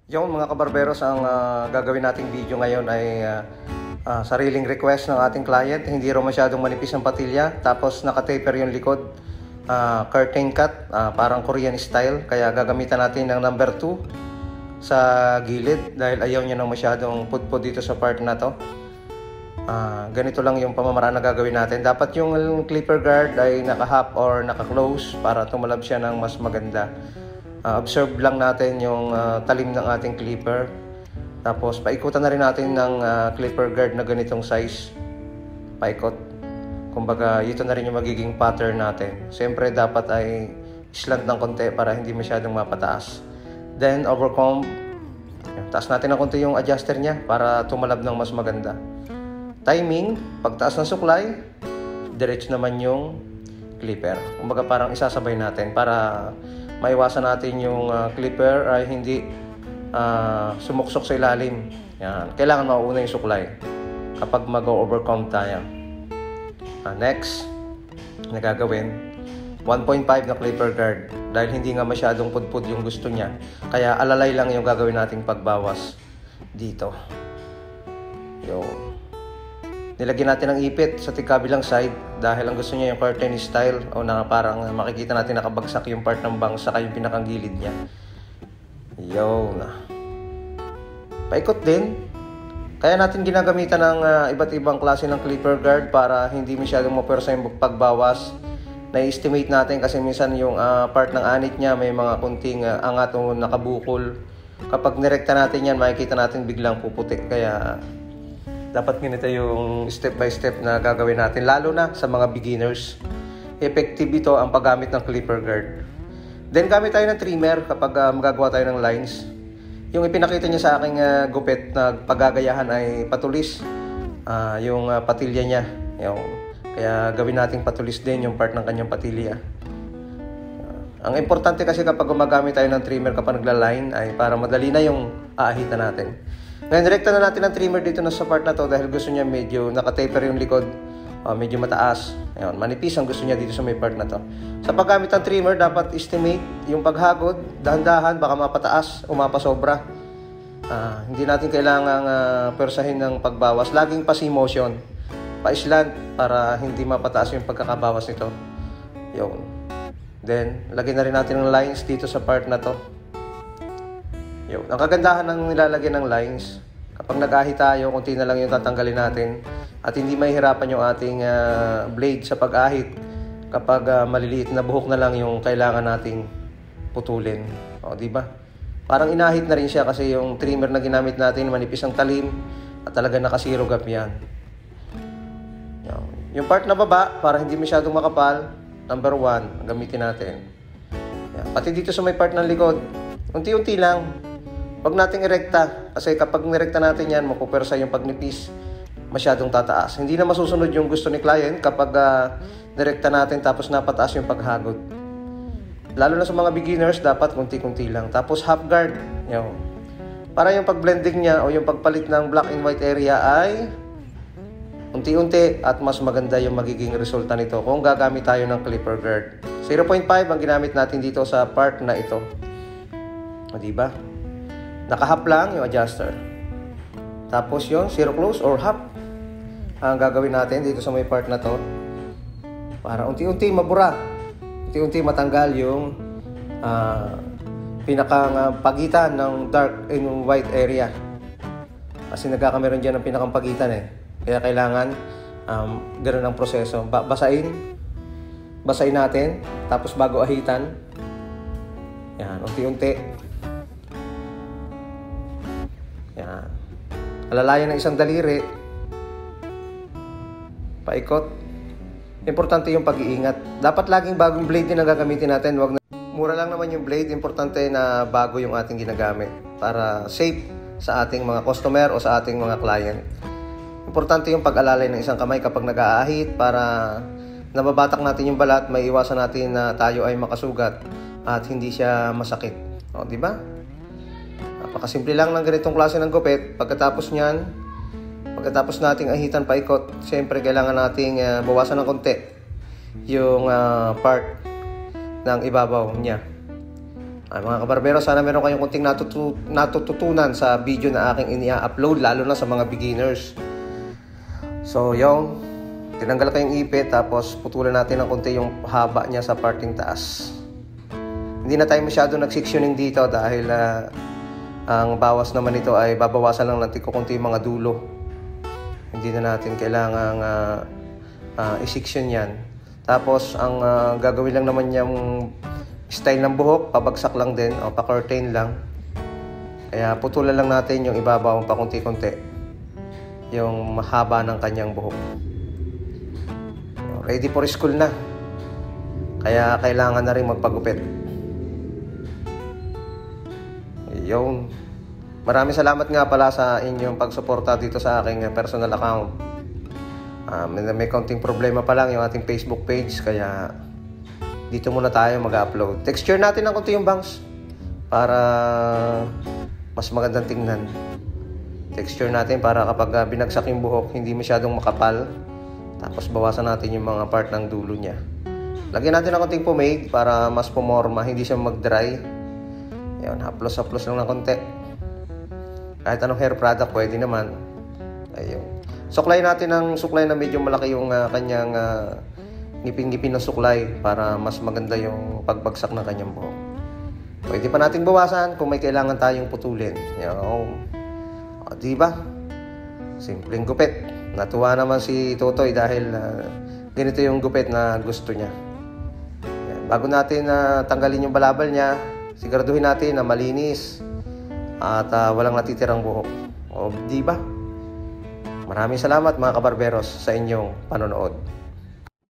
Yung mga kabarberos, ang gagawin nating video ngayon ay sariling request ng ating client. Hindi raw masyadong manipis ang patilya, tapos naka-taper yung likod, curtain cut, parang Korean style. Kaya gagamitan natin ng number 2 sa gilid dahil ayaw niya ng masyadong pudpud dito sa part na to. Ganito lang yung pamamaraan na gagawin natin. Dapat yung clipper guard ay naka-half or naka-close para tumalab siya ng mas maganda. Observe lang natin yung talim ng ating clipper. Tapos paikutan na rin natin ng clipper guard na ganitong size. Paikot. Kumbaga ito na rin yung magiging pattern natin. Siyempre dapat ay slant ng konti para hindi masyadong mapataas. Then overcomb. Taas natin ng konti yung adjuster niya para tumalab ng mas maganda. Timing, pagtaas ng suklay, diretso naman yung clipper. Kumbaga parang isasabay natin para maiwasan natin yung clipper ay hindi sumuksok sa ilalim. Yan. Kailangan mauuna yung suklay kapag mag-overcome tayo. Next na gagawin, 1.5 na clipper guard dahil hindi nga masyadong pudpud yung gusto niya. Kaya alalay lang yung gagawin nating pagbawas dito. Nilagyan natin ng ipit sa kabilang side dahil ang gusto niya yung curtain style o na parang makikita natin nakabagsak yung part ng bangs saka yung pinakang gilid niya. Paikot din. Kaya natin ginagamitan ng iba't ibang klase ng clipper guard para hindi masyadong mapersa yung pagbawas. Na-estimate natin kasi minsan yung part ng anit niya may mga kunting angat o nakabukol. Kapag nirekta natin yan, makikita natin biglang puputi. Kaya dapat ganito yung step by step na gagawin natin, lalo na sa mga beginners. Effective ito ang paggamit ng clipper guard. Then gamit tayo ng trimmer kapag magagawa tayo ng lines. Yung ipinakita niya sa aking gupit na paggagayahan ay patulis yung patilya niya. Kaya gawin nating patulis din yung part ng kanyang patilya. Ang importante kasi kapag gumagamit tayo ng trimmer kapag nagla-line ay para madali na yung aahitan natin. Ngayon, direkta na natin ang trimmer dito na sa part na to dahil gusto niya medyo naka-taper yung likod, medyo mataas. Ayun, manipis ang gusto niya dito sa may part na to. Sa paggamit ng trimmer, dapat estimate yung paghagod, dahan-dahan, baka mapataas o mapasobra. Hindi natin kailangang persahin ng pagbawas. Laging pa-motion, pa-slant para hindi mapataas yung pagkakabawas nito. Yun. Then, lagyan na rin natin ng lines dito sa part na to. Ang kagandahan ng nilalagyan ng lines, kapag nag-ahi tayo, kunti na lang yung tatanggalin natin at hindi mahihirapan yung ating blade sa pag-ahit kapag maliliit na buhok na lang yung kailangan nating putulin. Diba? Parang inahit na rin siya kasi yung trimmer na ginamit natin manipis ang talim at talaga naka-zero gap yan. Yung part na baba, para hindi masyadong makapal, number 1, gamitin natin. Pati dito sa may part ng likod, unti-unti lang. Huwag nating irekta kasi kapag nirekta natin yan, mapupersa yung pagnipis, masyadong tataas. Hindi na masusunod yung gusto ni client kapag nirekta natin tapos napataas yung paghagod. Lalo na sa mga beginners, dapat kunti-kunti lang. Tapos half guard. Para yung pag-blending niya o yung pagpalit ng black and white area ay unti-unti at mas maganda yung magiging resulta nito kung gagamit tayo ng clipper guard. 0.5 ang ginamit natin dito sa part na ito. Diba? Naka-half lang yung adjuster. Tapos yung zero close or half ang gagawin natin dito sa may part na to. Para unti-unti mabura. Unti-unti matanggal yung pinakang pagitan ng dark and white area. Kasi nagkakameron dyan ng pinakang pagitan Kaya kailangan ganoon ang proseso. Basahin natin. Tapos bago ahitan. Yan, unti-unti. Yan. Alalayan ng isang daliri. Paikot. Importante yung pag-iingat. Dapat laging bagong blade din ang gagamitin natin. Mura lang naman yung blade. Importante na bago yung ating ginagamit. Para safe sa ating mga customer o sa ating mga client. Importante yung pag-alalay ng isang kamay kapag nag-aahit para nababatak natin yung balat, may iwasan natin na tayo ay makasugat at hindi siya masakit. Diba? Napakasimple lang ng ganitong klase ng gupit. Pagkatapos nating ahitan paikot, siyempre kailangan nating bawasan ng konti yung part ng ibabaw niya. Mga kabarbero, sana meron kayong kunting natututunan sa video na aking inia-upload, lalo na sa mga beginners. So, yung tinanggal ko yung ipit, tapos putulan natin ng kunti yung haba niya sa parting taas. Hindi na tayo masyado nag-sectioning dito dahil ang bawas naman ito ay babawasan lang natin kunti yung mga dulo. Hindi na natin kailangang i-section yan. Tapos, ang gagawin lang naman yung style ng buhok, pabagsak lang din o pa-curtain lang. Kaya putulan lang natin yung ibabaw pa kunti-kunti, yung mahaba ng kanyang buhok. Ready for school na, kaya kailangan na rin magpagupit. Yung maraming salamat nga pala sa inyong pagsuporta dito sa aking personal account. May konting problema pa lang yung ating Facebook page, kaya dito muna tayo mag-upload. Texture natin ng konti yung bangs para mas magandang tingnan. Texture natin para kapag binagsak yung buhok, hindi masyadong makapal. Tapos bawasan natin yung mga part ng dulo niya. Lagyan natin ng konting pomade para mas pumorma, hindi siya mag-dry. Ayun, haplos-haplos lang ng konti. Kahit anong hair product, pwede naman. Ayun. Suklay natin ng suklay na medyo malaki yung kanyang ngipin-ngipin ng suklay para mas maganda yung pagbagsak ng kanyang buhok. Pwede pa nating bawasan kung may kailangan tayong putulin. Yung, diba? Simpleng gupit. Natuwa naman si Totoy dahil ganito yung gupit na gusto niya. Yan. Bago natin tanggalin yung balabal niya, siguraduhin natin na malinis at walang natitirang buhok. O, diba? Maraming salamat mga kabarberos sa inyong panonood.